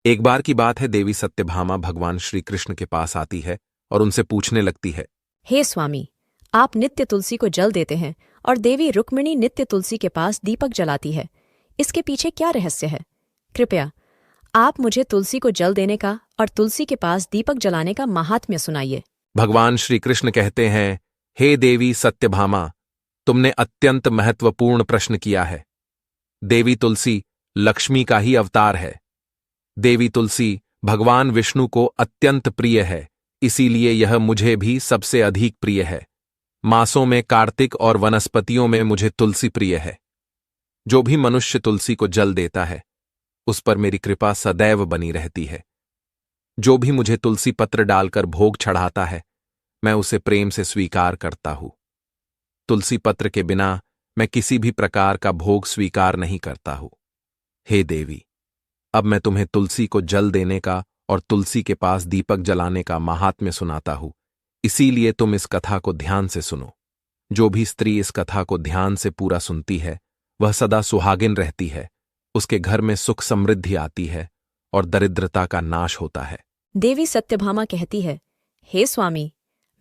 एक बार की बात है, देवी सत्यभामा भगवान श्री कृष्ण के पास आती है और उनसे पूछने लगती है। हे स्वामी, आप नित्य तुलसी को जल देते हैं और देवी रुक्मिणी नित्य तुलसी के पास दीपक जलाती है। इसके पीछे क्या रहस्य है? कृपया आप मुझे तुलसी को जल देने का और तुलसी के पास दीपक जलाने का महात्म्य सुनाइए। भगवान श्री कृष्ण कहते हैं, हे देवी सत्यभामा, तुमने अत्यंत महत्वपूर्ण प्रश्न किया है। देवी तुलसी लक्ष्मी का ही अवतार है। देवी तुलसी भगवान विष्णु को अत्यंत प्रिय है, इसीलिए यह मुझे भी सबसे अधिक प्रिय है। मासों में कार्तिक और वनस्पतियों में मुझे तुलसी प्रिय है। जो भी मनुष्य तुलसी को जल देता है, उस पर मेरी कृपा सदैव बनी रहती है। जो भी मुझे तुलसी पत्र डालकर भोग चढ़ाता है, मैं उसे प्रेम से स्वीकार करता हूं। तुलसी पत्र के बिना मैं किसी भी प्रकार का भोग स्वीकार नहीं करता हूं। हे देवी, अब मैं तुम्हें तुलसी को जल देने का और तुलसी के पास दीपक जलाने का महात्म्य सुनाता हूं, इसीलिए तुम इस कथा को ध्यान से सुनो। जो भी स्त्री इस कथा को ध्यान से पूरा सुनती है, वह सदा सुहागिन रहती है, उसके घर में सुख समृद्धि आती है और दरिद्रता का नाश होता है। देवी सत्यभामा कहती है, हे स्वामी,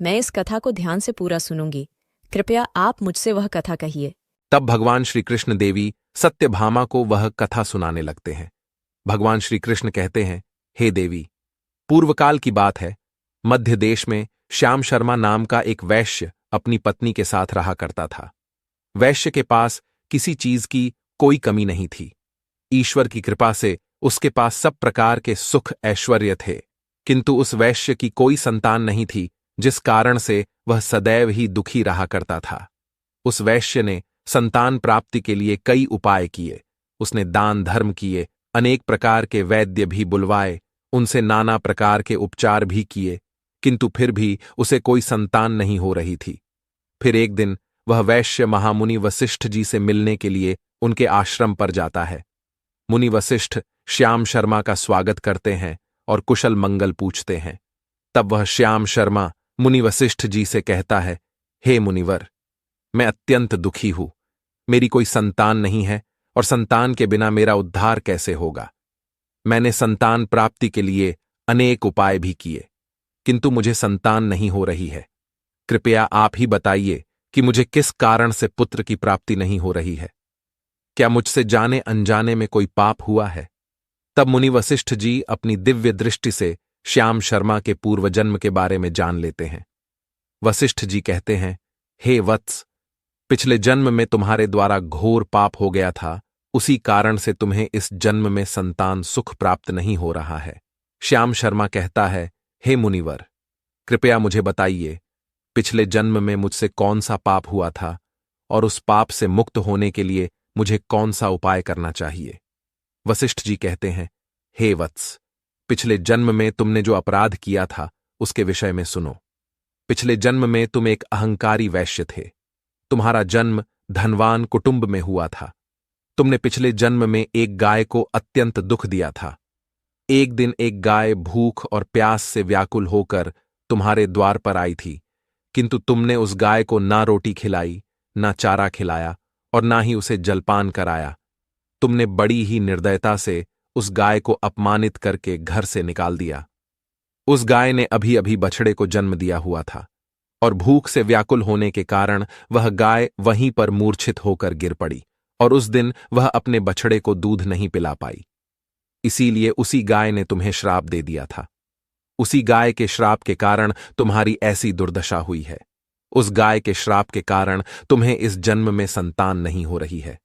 मैं इस कथा को ध्यान से पूरा सुनूंगी। कृपया आप मुझसे वह कथा कहिए। तब भगवान श्री कृष्ण देवी सत्यभामा को वह कथा सुनाने लगते हैं। भगवान श्री कृष्ण कहते हैं, हे देवी, पूर्वकाल की बात है, मध्य देश में श्याम शर्मा नाम का एक वैश्य अपनी पत्नी के साथ रहा करता था। वैश्य के पास किसी चीज की कोई कमी नहीं थी। ईश्वर की कृपा से उसके पास सब प्रकार के सुख ऐश्वर्य थे, किंतु उस वैश्य की कोई संतान नहीं थी, जिस कारण से वह सदैव ही दुखी रहा करता था। उस वैश्य ने संतान प्राप्ति के लिए कई उपाय किए। उसने दान धर्म किए, अनेक प्रकार के वैद्य भी बुलवाए, उनसे नाना प्रकार के उपचार भी किए, किंतु फिर भी उसे कोई संतान नहीं हो रही थी। फिर एक दिन वह वैश्य महामुनि वशिष्ठ जी से मिलने के लिए उनके आश्रम पर जाता है। मुनि वशिष्ठ श्याम शर्मा का स्वागत करते हैं और कुशल मंगल पूछते हैं। तब वह श्याम शर्मा मुनि वशिष्ठ जी से कहता है, हे मुनिवर, मैं अत्यंत दुखी हूं। मेरी कोई संतान नहीं है और संतान के बिना मेरा उद्धार कैसे होगा। मैंने संतान प्राप्ति के लिए अनेक उपाय भी किए, किंतु मुझे संतान नहीं हो रही है। कृपया आप ही बताइए कि मुझे किस कारण से पुत्र की प्राप्ति नहीं हो रही है। क्या मुझसे जाने अनजाने में कोई पाप हुआ है? तब मुनि वशिष्ठ जी अपनी दिव्य दृष्टि से श्याम शर्मा के पूर्व जन्म के बारे में जान लेते हैं। वशिष्ठ जी कहते हैं, हे वत्स, पिछले जन्म में तुम्हारे द्वारा घोर पाप हो गया था, उसी कारण से तुम्हें इस जन्म में संतान सुख प्राप्त नहीं हो रहा है। श्याम शर्मा कहता है, हे मुनिवर, कृपया मुझे बताइए, पिछले जन्म में मुझसे कौन सा पाप हुआ था और उस पाप से मुक्त होने के लिए मुझे कौन सा उपाय करना चाहिए। वशिष्ठ जी कहते हैं, हे वत्स, पिछले जन्म में तुमने जो अपराध किया था उसके विषय में सुनो। पिछले जन्म में तुम एक अहंकारी वैश्य थे। तुम्हारा जन्म धनवान कुटुंब में हुआ था। तुमने पिछले जन्म में एक गाय को अत्यंत दुख दिया था। एक दिन एक गाय भूख और प्यास से व्याकुल होकर तुम्हारे द्वार पर आई थी, किंतु तुमने उस गाय को ना रोटी खिलाई, ना चारा खिलाया और ना ही उसे जलपान कराया। तुमने बड़ी ही निर्दयता से उस गाय को अपमानित करके घर से निकाल दिया। उस गाय ने अभी अभी बछड़े को जन्म दिया हुआ था और भूख से व्याकुल होने के कारण वह गाय वहीं पर मूर्छित होकर गिर पड़ी और उस दिन वह अपने बछड़े को दूध नहीं पिला पाई। इसीलिए उसी गाय ने तुम्हें श्राप दे दिया था। उसी गाय के श्राप के कारण तुम्हारी ऐसी दुर्दशा हुई है। उस गाय के श्राप के कारण तुम्हें इस जन्म में संतान नहीं हो रही है।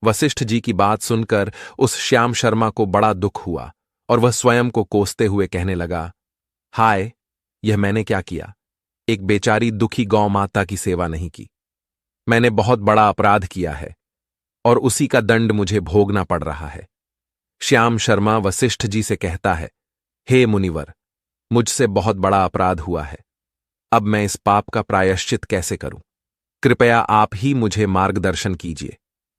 वशिष्ठ जी की बात सुनकर उस श्याम शर्मा को बड़ा दुख हुआ और वह स्वयं को कोसते हुए कहने लगा, हाय, यह मैंने क्या किया। एक बेचारी दुखी गौ माता की सेवा नहीं की। मैंने बहुत बड़ा अपराध किया है और उसी का दंड मुझे भोगना पड़ रहा है। श्याम शर्मा वशिष्ठ जी से कहता है, हे मुनिवर, मुझसे बहुत बड़ा अपराध हुआ है। अब मैं इस पाप का प्रायश्चित कैसे करूं? कृपया आप ही मुझे मार्गदर्शन कीजिए।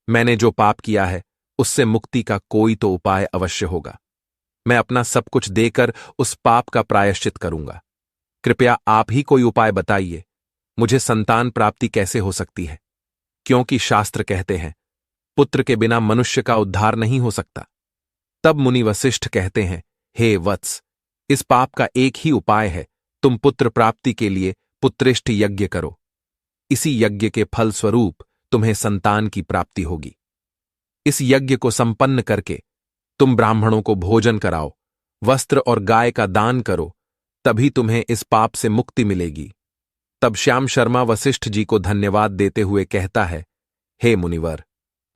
मैंने जो पाप किया है उससे मुक्ति का कोई तो उपाय अवश्य होगा। मैं अपना सब कुछ देकर उस पाप का प्रायश्चित करूंगा। कृपया आप ही कोई उपाय बताइए। मुझे संतान प्राप्ति कैसे हो सकती है? क्योंकि शास्त्र कहते हैं, पुत्र के बिना मनुष्य का उद्धार नहीं हो सकता। तब मुनि वशिष्ठ कहते हैं, हे वत्स, इस पाप का एक ही उपाय है, तुम पुत्र प्राप्ति के लिए पुत्रेष्ठ यज्ञ करो। इसी यज्ञ के फल स्वरूप तुम्हें संतान की प्राप्ति होगी। इस यज्ञ को संपन्न करके तुम ब्राह्मणों को भोजन कराओ, वस्त्र और गाय का दान करो, तभी तुम्हें इस पाप से मुक्ति मिलेगी। तब श्याम शर्मा वशिष्ठ जी को धन्यवाद देते हुए कहता है, हे मुनिवर,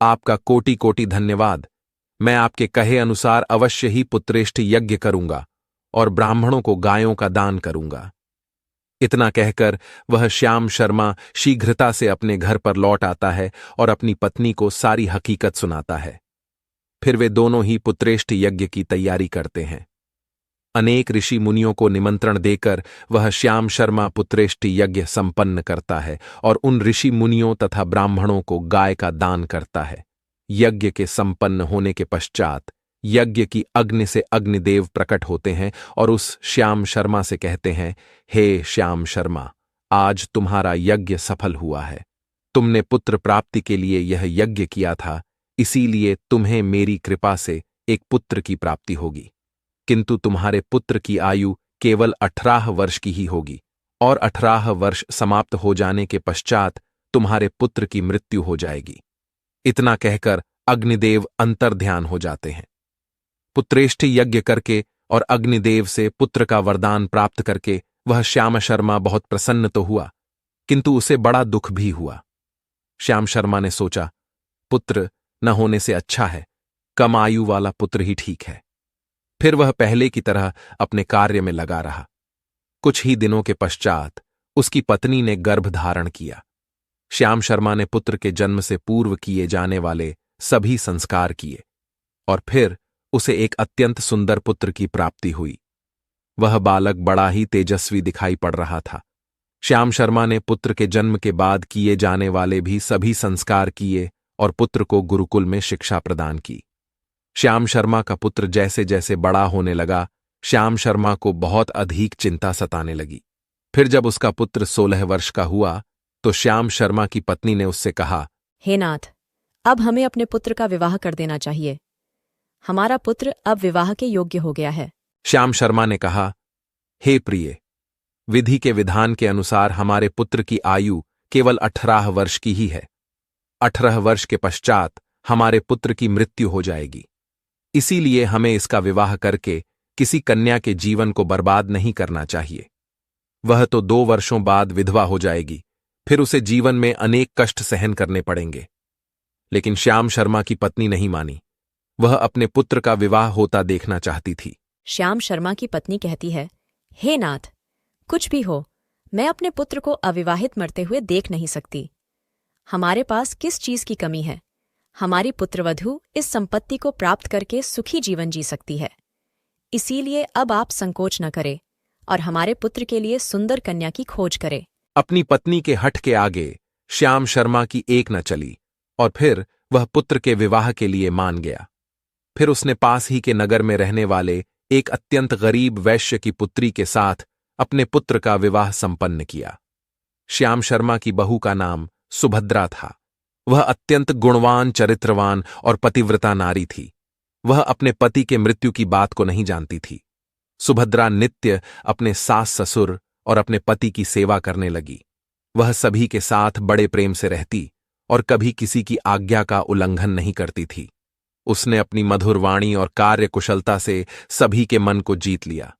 आपका कोटि कोटि धन्यवाद। मैं आपके कहे अनुसार अवश्य ही पुत्रेष्ठ यज्ञ करूंगा और ब्राह्मणों को गायों का दान करूंगा। इतना कहकर वह श्याम शर्मा शीघ्रता से अपने घर पर लौट आता है और अपनी पत्नी को सारी हकीकत सुनाता है। फिर वे दोनों ही पुत्रेष्ठ यज्ञ की तैयारी करते हैं। अनेक ऋषि मुनियों को निमंत्रण देकर वह श्याम शर्मा पुत्रेष्ठ यज्ञ संपन्न करता है और उन ऋषि मुनियों तथा ब्राह्मणों को गाय का दान करता है। यज्ञ के संपन्न होने के पश्चात यज्ञ की अग्नि से अग्निदेव प्रकट होते हैं और उस श्याम शर्मा से कहते हैं, हे श्याम शर्मा, आज तुम्हारा यज्ञ सफल हुआ है। तुमने पुत्र प्राप्ति के लिए यह यज्ञ किया था, इसीलिए तुम्हें मेरी कृपा से एक पुत्र की प्राप्ति होगी। किंतु तुम्हारे पुत्र की आयु केवल 18 वर्ष की ही होगी और 18 वर्ष समाप्त हो जाने के पश्चात तुम्हारे पुत्र की मृत्यु हो जाएगी। इतना कहकर अग्निदेव अंतर्ध्यान हो जाते हैं। पुत्रेष्ठ यज्ञ करके और अग्निदेव से पुत्र का वरदान प्राप्त करके वह श्याम शर्मा बहुत प्रसन्न तो हुआ, किंतु उसे बड़ा दुख भी हुआ। श्याम शर्मा ने सोचा, पुत्र न होने से अच्छा है, कम आयु वाला पुत्र ही ठीक है। फिर वह पहले की तरह अपने कार्य में लगा रहा। कुछ ही दिनों के पश्चात उसकी पत्नी ने गर्भ धारण किया। श्याम शर्मा ने पुत्र के जन्म से पूर्व किए जाने वाले सभी संस्कार किए और फिर उसे एक अत्यंत सुंदर पुत्र की प्राप्ति हुई। वह बालक बड़ा ही तेजस्वी दिखाई पड़ रहा था। श्याम शर्मा ने पुत्र के जन्म के बाद किए जाने वाले भी सभी संस्कार किए और पुत्र को गुरुकुल में शिक्षा प्रदान की। श्याम शर्मा का पुत्र जैसे जैसे बड़ा होने लगा, श्याम शर्मा को बहुत अधिक चिंता सताने लगी। फिर जब उसका पुत्र 16 वर्ष का हुआ तो श्याम शर्मा की पत्नी ने उससे कहा, हे नाथ, अब हमें अपने पुत्र का विवाह कर देना चाहिए। हमारा पुत्र अब विवाह के योग्य हो गया है। श्याम शर्मा ने कहा, हे प्रिय, विधि के विधान के अनुसार हमारे पुत्र की आयु केवल 18 वर्ष की ही है। 18 वर्ष के पश्चात हमारे पुत्र की मृत्यु हो जाएगी। इसीलिए हमें इसका विवाह करके किसी कन्या के जीवन को बर्बाद नहीं करना चाहिए। वह तो 2 वर्षों बाद विधवा हो जाएगी, फिर उसे जीवन में अनेक कष्ट सहन करने पड़ेंगे। लेकिन श्याम शर्मा की पत्नी नहीं मानी। वह अपने पुत्र का विवाह होता देखना चाहती थी। श्याम शर्मा की पत्नी कहती है, हे नाथ, कुछ भी हो, मैं अपने पुत्र को अविवाहित मरते हुए देख नहीं सकती। हमारे पास किस चीज की कमी है? हमारी पुत्रवधू इस संपत्ति को प्राप्त करके सुखी जीवन जी सकती है। इसीलिए अब आप संकोच न करें और हमारे पुत्र के लिए सुंदर कन्या की खोज करें। अपनी पत्नी के हठ के आगे श्याम शर्मा की एक न चली और फिर वह पुत्र के विवाह के लिए मान गया। फिर उसने पास ही के नगर में रहने वाले एक अत्यंत गरीब वैश्य की पुत्री के साथ अपने पुत्र का विवाह संपन्न किया। श्याम शर्मा की बहू का नाम सुभद्रा था। वह अत्यंत गुणवान, चरित्रवान और पतिव्रता नारी थी। वह अपने पति के मृत्यु की बात को नहीं जानती थी। सुभद्रा नित्य अपने सास ससुर और अपने पति की सेवा करने लगी। वह सभी के साथ बड़े प्रेम से रहती और कभी किसी की आज्ञा का उल्लंघन नहीं करती थी। उसने अपनी मधुर वाणी और कार्य कुशलता से सभी के मन को जीत लिया।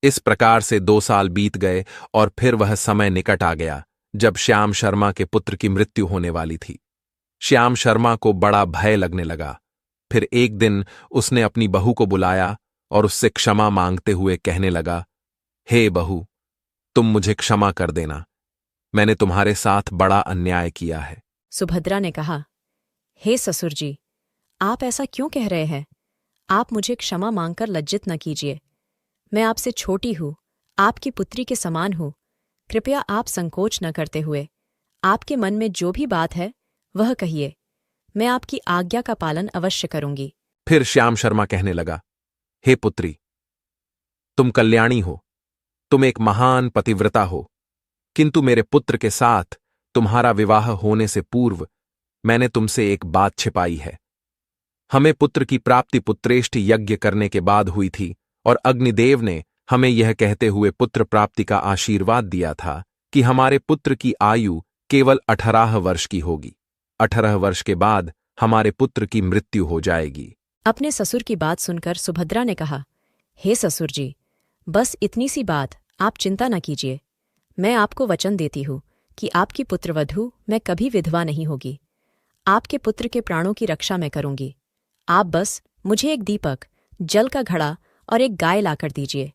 इस प्रकार से 2 साल बीत गए और फिर वह समय निकट आ गया जब श्याम शर्मा के पुत्र की मृत्यु होने वाली थी। श्याम शर्मा को बड़ा भय लगने लगा। फिर एक दिन उसने अपनी बहू को बुलाया और उससे क्षमा मांगते हुए कहने लगा, हे बहू, तुम मुझे क्षमा कर देना। मैंने तुम्हारे साथ बड़ा अन्याय किया है। सुभद्रा ने कहा, हे ससुर जी, आप ऐसा क्यों कह रहे हैं? आप मुझे क्षमा मांगकर लज्जित न कीजिए। मैं आपसे छोटी हूँ, आपकी पुत्री के समान हूँ। कृपया आप संकोच न करते हुए आपके मन में जो भी बात है वह कहिए। मैं आपकी आज्ञा का पालन अवश्य करूंगी। फिर श्याम शर्मा कहने लगा, हे पुत्री, तुम कल्याणी हो, तुम एक महान पतिव्रता हो, किंतु मेरे पुत्र के साथ तुम्हारा विवाह होने से पूर्व मैंने तुमसे एक बात छिपाई है। हमें पुत्र की प्राप्ति पुत्रेष्ठ यज्ञ करने के बाद हुई थी, और अग्निदेव ने हमें यह कहते हुए पुत्र प्राप्ति का आशीर्वाद दिया था कि हमारे पुत्र की आयु केवल 18 वर्ष की होगी। 18 वर्ष के बाद हमारे पुत्र की मृत्यु हो जाएगी। अपने ससुर की बात सुनकर सुभद्रा ने कहा, हे ससुर जी, बस इतनी सी बात, आप चिंता न कीजिए। मैं आपको वचन देती हूँ कि आपकी पुत्रवधू मैं कभी विधवा नहीं होगी। आपके पुत्र के प्राणों की रक्षा मैं करूंगी। आप बस मुझे एक दीपक, जल का घड़ा और एक गाय लाकर दीजिए।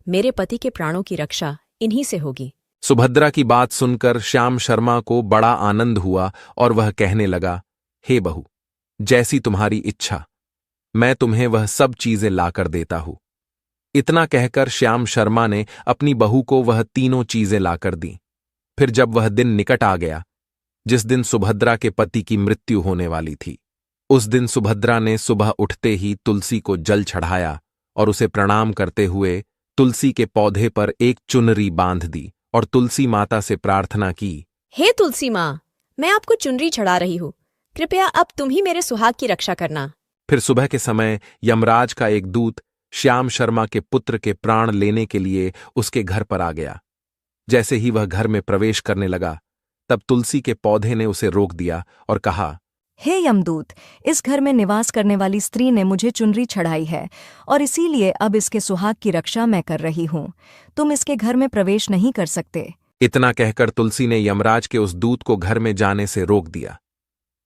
मेरे पति के प्राणों की रक्षा इन्हीं से होगी। सुभद्रा की बात सुनकर श्याम शर्मा को बड़ा आनंद हुआ और वह कहने लगा, हे बहू, जैसी तुम्हारी इच्छा, मैं तुम्हें वह सब चीजें लाकर देता हूं। इतना कहकर श्याम शर्मा ने अपनी बहू को वह तीनों चीजें लाकर दी। फिर जब वह दिन निकट आ गया जिस दिन सुभद्रा के पति की मृत्यु होने वाली थी, उस दिन सुभद्रा ने सुबह उठते ही तुलसी को जल चढ़ाया और उसे प्रणाम करते हुए तुलसी के पौधे पर एक चुनरी बांध दी और तुलसी माता से प्रार्थना की, हे तुलसी माँ, मैं आपको चुनरी चढ़ा रही हूँ, कृपया अब तुम ही मेरे सुहाग की रक्षा करना। फिर सुबह के समय यमराज का एक दूत श्याम शर्मा के पुत्र के प्राण लेने के लिए उसके घर पर आ गया। जैसे ही वह घर में प्रवेश करने लगा, तब तुलसी के पौधे ने उसे रोक दिया और कहा, हे यमदूत, इस घर में निवास करने वाली स्त्री ने मुझे चुनरी चढ़ाई है और इसीलिए अब इसके सुहाग की रक्षा मैं कर रही हूँ। तुम इसके घर में प्रवेश नहीं कर सकते। इतना कहकर तुलसी ने यमराज के उस दूत को घर में जाने से रोक दिया।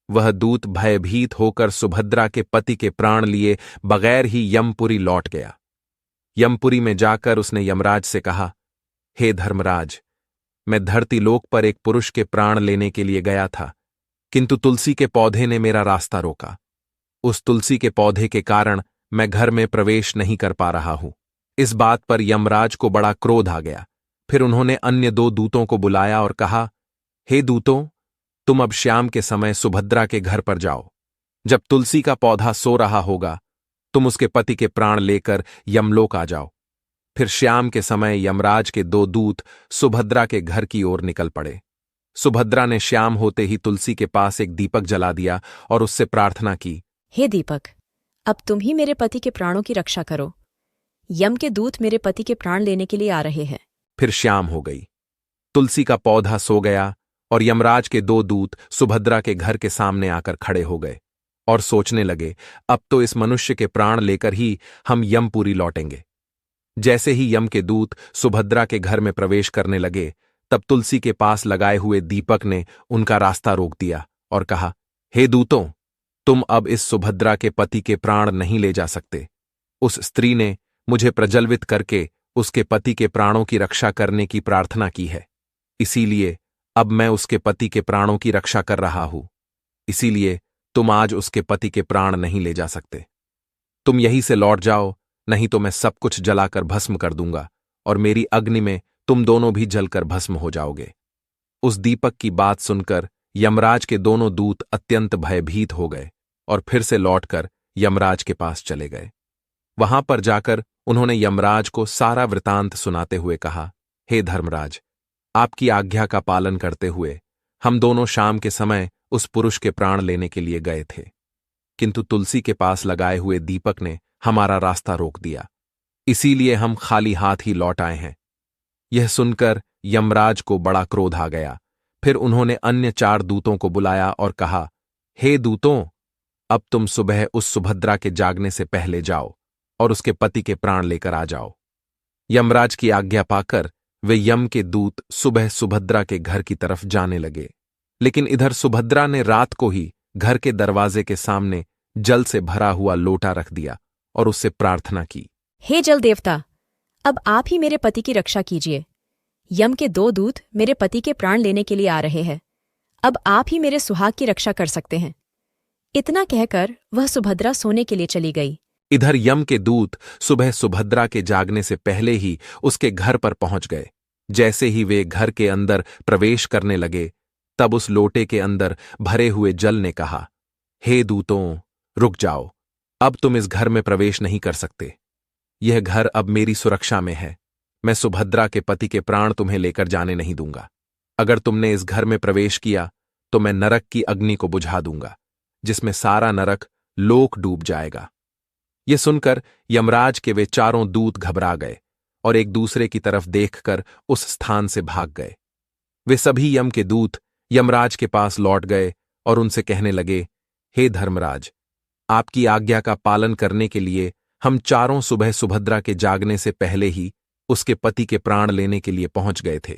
वह दूत भयभीत होकर सुभद्रा के पति के प्राण लिए बगैर ही यमपुरी लौट गया। यमपुरी में जाकर उसने यमराज से कहा, हे धर्मराज, मैं धरती लोक पर एक पुरुष के प्राण लेने के लिए गया था, किंतु तुलसी के पौधे ने मेरा रास्ता रोका। उस तुलसी के पौधे के कारण मैं घर में प्रवेश नहीं कर पा रहा हूं। इस बात पर यमराज को बड़ा क्रोध आ गया। फिर उन्होंने अन्य 2 दूतों को बुलाया और कहा, हे दूतों, तुम अब शाम के समय सुभद्रा के घर पर जाओ। जब तुलसी का पौधा सो रहा होगा, तुम उसके पति के प्राण लेकर यमलोक आ जाओ। फिर शाम के समय यमराज के 2 दूत सुभद्रा के घर की ओर निकल पड़े। सुभद्रा ने शाम होते ही तुलसी के पास एक दीपक जला दिया और उससे प्रार्थना की, हे दीपक, अब तुम ही मेरे पति के प्राणों की रक्षा करो। यम के दूत मेरे पति के प्राण लेने के लिए आ रहे हैं। फिर शाम हो गई। तुलसी का पौधा सो गया और यमराज के 2 दूत सुभद्रा के घर के सामने आकर खड़े हो गए और सोचने लगे, अब तो इस मनुष्य के प्राण लेकर ही हम यमपुरी लौटेंगे। जैसे ही यम के दूत सुभद्रा के घर में प्रवेश करने लगे, तब तुलसी के पास लगाए हुए दीपक ने उनका रास्ता रोक दिया और कहा, हे दूतों, तुम अब इस सुभद्रा के पति के प्राण नहीं ले जा सकते। उस स्त्री ने मुझे प्रज्वलित करके उसके पति के प्राणों की रक्षा करने की प्रार्थना की है, इसीलिए अब मैं उसके पति के प्राणों की रक्षा कर रहा हूं। इसीलिए तुम आज उसके पति के प्राण नहीं ले जा सकते। तुम यहीं से लौट जाओ, नहीं तो मैं सब कुछ जलाकर भस्म कर दूंगा और मेरी अग्नि में तुम दोनों भी जलकर भस्म हो जाओगे। उस दीपक की बात सुनकर यमराज के दोनों दूत अत्यंत भयभीत हो गए और फिर से लौटकर यमराज के पास चले गए। वहां पर जाकर उन्होंने यमराज को सारा वृतांत सुनाते हुए कहा, हे धर्मराज, आपकी आज्ञा का पालन करते हुए हम दोनों शाम के समय उस पुरुष के प्राण लेने के लिए गए थे, किंतु तुलसी के पास लगाए हुए दीपक ने हमारा रास्ता रोक दिया, इसीलिए हम खाली हाथ ही लौट आए हैं। यह सुनकर यमराज को बड़ा क्रोध आ गया। फिर उन्होंने अन्य 4 दूतों को बुलाया और कहा, हे दूतों, अब तुम सुबह उस सुभद्रा के जागने से पहले जाओ और उसके पति के प्राण लेकर आ जाओ। यमराज की आज्ञा पाकर वे यम के दूत सुबह सुभद्रा के घर की तरफ जाने लगे, लेकिन इधर सुभद्रा ने रात को ही घर के दरवाजे के सामने जल से भरा हुआ लोटा रख दिया और उससे प्रार्थना की, हे जल देवता, अब आप ही मेरे पति की रक्षा कीजिए। यम के 2 दूत मेरे पति के प्राण लेने के लिए आ रहे हैं। अब आप ही मेरे सुहाग की रक्षा कर सकते हैं। इतना कहकर वह सुभद्रा सोने के लिए चली गई। इधर यम के दूत सुबह सुभद्रा के जागने से पहले ही उसके घर पर पहुंच गए। जैसे ही वे घर के अंदर प्रवेश करने लगे, तब उस लोटे के अंदर भरे हुए जल ने कहा, हे दूतों, रुक जाओ, अब तुम इस घर में प्रवेश नहीं कर सकते। यह घर अब मेरी सुरक्षा में है। मैं सुभद्रा के पति के प्राण तुम्हें लेकर जाने नहीं दूंगा। अगर तुमने इस घर में प्रवेश किया तो मैं नरक की अग्नि को बुझा दूंगा, जिसमें सारा नरक लोक डूब जाएगा। ये सुनकर यमराज के वे चारों दूत घबरा गए और एक दूसरे की तरफ देखकर उस स्थान से भाग गए। वे सभी यम के दूत यमराज के पास लौट गए और उनसे कहने लगे, हे धर्मराज, आपकी आज्ञा का पालन करने के लिए हम चारों सुबह सुभद्रा के जागने से पहले ही उसके पति के प्राण लेने के लिए पहुंच गए थे,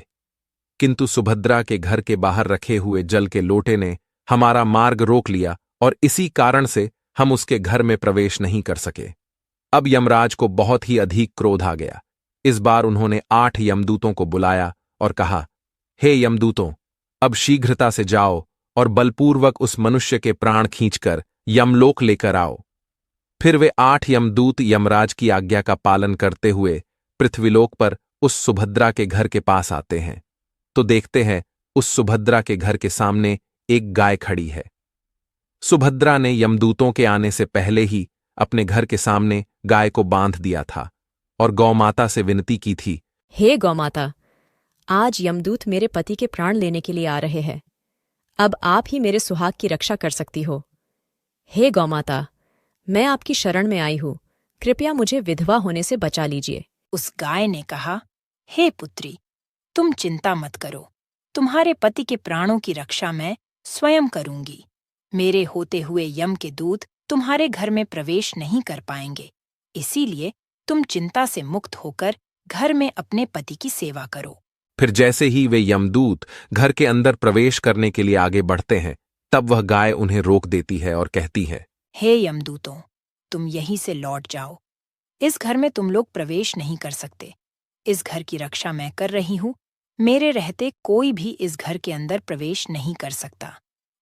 किंतु सुभद्रा के घर के बाहर रखे हुए जल के लोटे ने हमारा मार्ग रोक लिया और इसी कारण से हम उसके घर में प्रवेश नहीं कर सके। अब यमराज को बहुत ही अधिक क्रोध आ गया। इस बार उन्होंने 8 यमदूतों को बुलाया और कहा, हे यमदूतों, अब शीघ्रता से जाओ और बलपूर्वक उस मनुष्य के प्राण खींचकर यमलोक लेकर आओ। फिर वे 8 यमदूत यमराज की आज्ञा का पालन करते हुए पृथ्वीलोक पर उस सुभद्रा के घर के पास आते हैं तो देखते हैं उस सुभद्रा के घर के सामने एक गाय खड़ी है। सुभद्रा ने यमदूतों के आने से पहले ही अपने घर के सामने गाय को बांध दिया था और गौमाता से विनती की थी, हे गौमाता, आज यमदूत मेरे पति के प्राण लेने के लिए आ रहे हैं। अब आप ही मेरे सुहाग की रक्षा कर सकती हो। हे गौमाता, मैं आपकी शरण में आई हूँ, कृपया मुझे विधवा होने से बचा लीजिए। उस गाय ने कहा, हे पुत्री, तुम चिंता मत करो, तुम्हारे पति के प्राणों की रक्षा मैं स्वयं करूंगी। मेरे होते हुए यम के दूत तुम्हारे घर में प्रवेश नहीं कर पाएंगे, इसीलिए तुम चिंता से मुक्त होकर घर में अपने पति की सेवा करो। फिर जैसे ही वे यमदूत घर के अंदर प्रवेश करने के लिए आगे बढ़ते हैं, तब वह गाय उन्हें रोक देती है और कहती है, हे यमदूतों, तुम यहीं से लौट जाओ। इस घर में तुम लोग प्रवेश नहीं कर सकते। इस घर की रक्षा मैं कर रही हूँ। मेरे रहते कोई भी इस घर के अंदर प्रवेश नहीं कर सकता।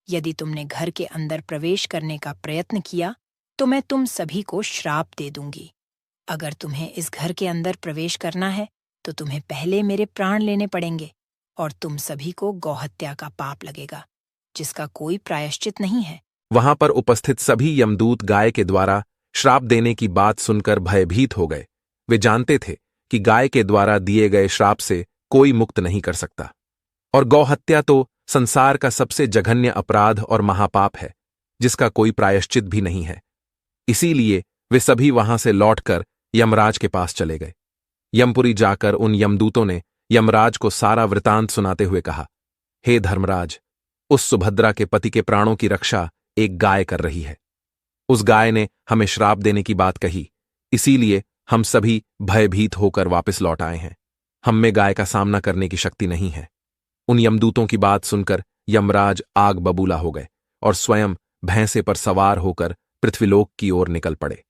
यदि तुमने घर के अंदर प्रवेश करने का प्रयत्न किया तो मैं तुम सभी को श्राप दे दूंगी। अगर तुम्हें इस घर के अंदर प्रवेश करना है तो तुम्हें पहले मेरे प्राण लेने पड़ेंगे और तुम सभी को गौहत्या का पाप लगेगा, जिसका कोई प्रायश्चित नहीं है। वहां पर उपस्थित सभी यमदूत गाय के द्वारा श्राप देने की बात सुनकर भयभीत हो गए। वे जानते थे कि गाय के द्वारा दिए गए श्राप से कोई मुक्त नहीं कर सकता और गौहत्या तो संसार का सबसे जघन्य अपराध और महापाप है, जिसका कोई प्रायश्चित भी नहीं है। इसीलिए वे सभी वहां से लौटकर यमराज के पास चले गए। यमपुरी जाकर उन यमदूतों ने यमराज को सारा वृतांत सुनाते हुए कहा, हे धर्मराज, उस सुभद्रा के पति के प्राणों की रक्षा एक गाय कर रही है। उस गाय ने हमें श्राप देने की बात कही, इसीलिए हम सभी भयभीत होकर वापस लौट आए हैं। हम में गाय का सामना करने की शक्ति नहीं है। उन यमदूतों की बात सुनकर यमराज आग बबूला हो गए और स्वयं भैंसे पर सवार होकर पृथ्वीलोक की ओर निकल पड़े।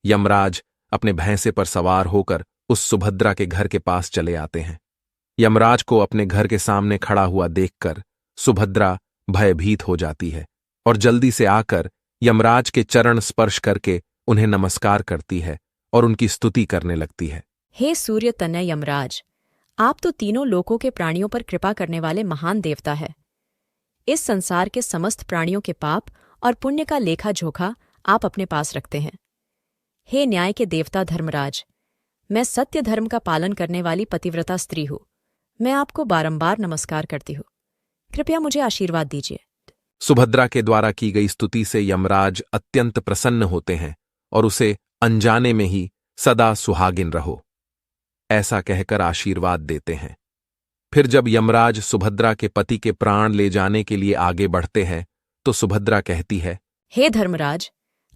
यमराज अपने भैंसे पर सवार होकर उस सुभद्रा के घर के पास चले आते हैं। यमराज को अपने घर के सामने खड़ा हुआ देखकर सुभद्रा भयभीत हो जाती है और जल्दी से आकर यमराज के चरण स्पर्श करके उन्हें नमस्कार करती है और उनकी स्तुति करने लगती है। हे सूर्य तनय यमराज, आप तो तीनों लोकों के प्राणियों पर कृपा करने वाले महान देवता है। इस संसार के समस्त प्राणियों के पाप और पुण्य का लेखा जोखा आप अपने पास रखते हैं। हे न्याय के देवता धर्मराज, मैं सत्य धर्म का पालन करने वाली पतिव्रता स्त्री हूँ। मैं आपको बारंबार नमस्कार करती हूँ। कृपया मुझे आशीर्वाद दीजिए। सुभद्रा के द्वारा की गई स्तुति से यमराज अत्यंत प्रसन्न होते हैं और उसे अनजाने में ही सदा सुहागिन रहो ऐसा कहकर आशीर्वाद देते हैं। फिर जब यमराज सुभद्रा के पति के प्राण ले जाने के लिए आगे बढ़ते हैं तो सुभद्रा कहती है, हे धर्मराज,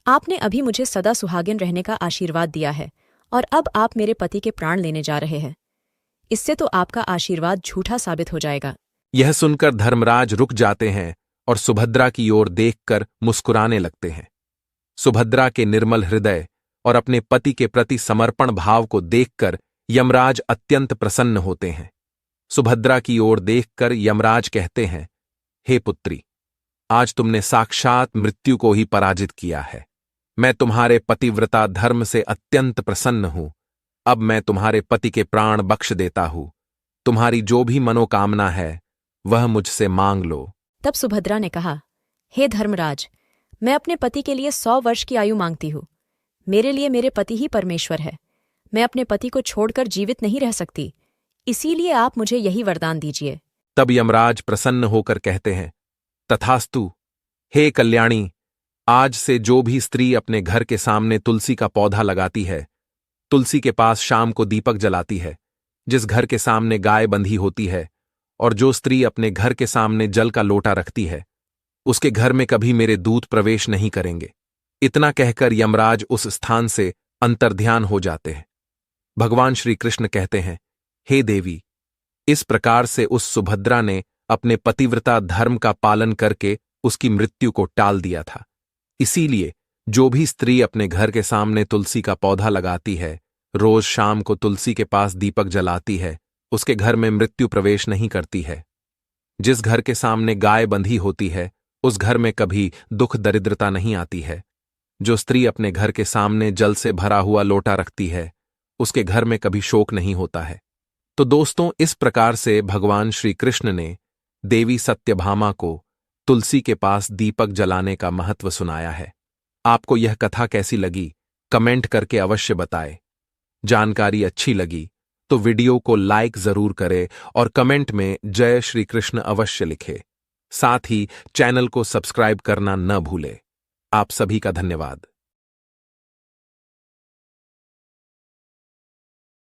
आपने अभी मुझे सदा सुहागिन रहने का आशीर्वाद दिया है और अब आप मेरे पति के प्राण लेने जा रहे हैं। इससे तो आपका आशीर्वाद झूठा साबित हो जाएगा। यह सुनकर धर्मराज रुक जाते हैं और सुभद्रा की ओर देखकर मुस्कुराने लगते हैं। सुभद्रा के निर्मल हृदय और अपने पति के प्रति समर्पण भाव को देखकर यमराज अत्यंत प्रसन्न होते हैं। सुभद्रा की ओर देखकर यमराज कहते हैं, हे पुत्री, आज तुमने साक्षात मृत्यु को ही पराजित किया है। मैं तुम्हारे पतिव्रता धर्म से अत्यंत प्रसन्न हूं। अब मैं तुम्हारे पति के प्राण बख्श देता हूं। तुम्हारी जो भी मनोकामना है वह मुझसे मांग लो। तब सुभद्रा ने कहा, हे धर्मराज, मैं अपने पति के लिए 100 वर्ष की आयु मांगती हूँ। मेरे लिए मेरे पति ही परमेश्वर है। मैं अपने पति को छोड़कर जीवित नहीं रह सकती, इसीलिए आप मुझे यही वरदान दीजिए। तब यमराज प्रसन्न होकर कहते हैं, तथास्तु, हे कल्याणी, आज से जो भी स्त्री अपने घर के सामने तुलसी का पौधा लगाती है, तुलसी के पास शाम को दीपक जलाती है, जिस घर के सामने गाय बंधी होती है, और जो स्त्री अपने घर के सामने जल का लोटा रखती है, उसके घर में कभी मेरे दूत प्रवेश नहीं करेंगे। इतना कहकर यमराज उस स्थान से अंतर्ध्यान हो जाते हैं। भगवान श्री कृष्ण कहते हैं, हे देवी, इस प्रकार से उस सुभद्रा ने अपने पतिव्रता धर्म का पालन करके उसकी मृत्यु को टाल दिया था। इसीलिए जो भी स्त्री अपने घर के सामने तुलसी का पौधा लगाती है, रोज शाम को तुलसी के पास दीपक जलाती है, उसके घर में मृत्यु प्रवेश नहीं करती है। जिस घर के सामने गाय बंधी होती है, उस घर में कभी दुख दरिद्रता नहीं आती है। जो स्त्री अपने घर के सामने जल से भरा हुआ लोटा रखती है, उसके घर में कभी शोक नहीं होता है। तो दोस्तों, इस प्रकार से भगवान श्री कृष्ण ने देवी सत्यभामा को तुलसी के पास दीपक जलाने का महत्व सुनाया है। आपको यह कथा कैसी लगी, कमेंट करके अवश्य बताएं। जानकारी अच्छी लगी तो वीडियो को लाइक जरूर करें और कमेंट में जय श्री कृष्ण अवश्य लिखें। साथ ही चैनल को सब्सक्राइब करना न भूलें। आप सभी का धन्यवाद।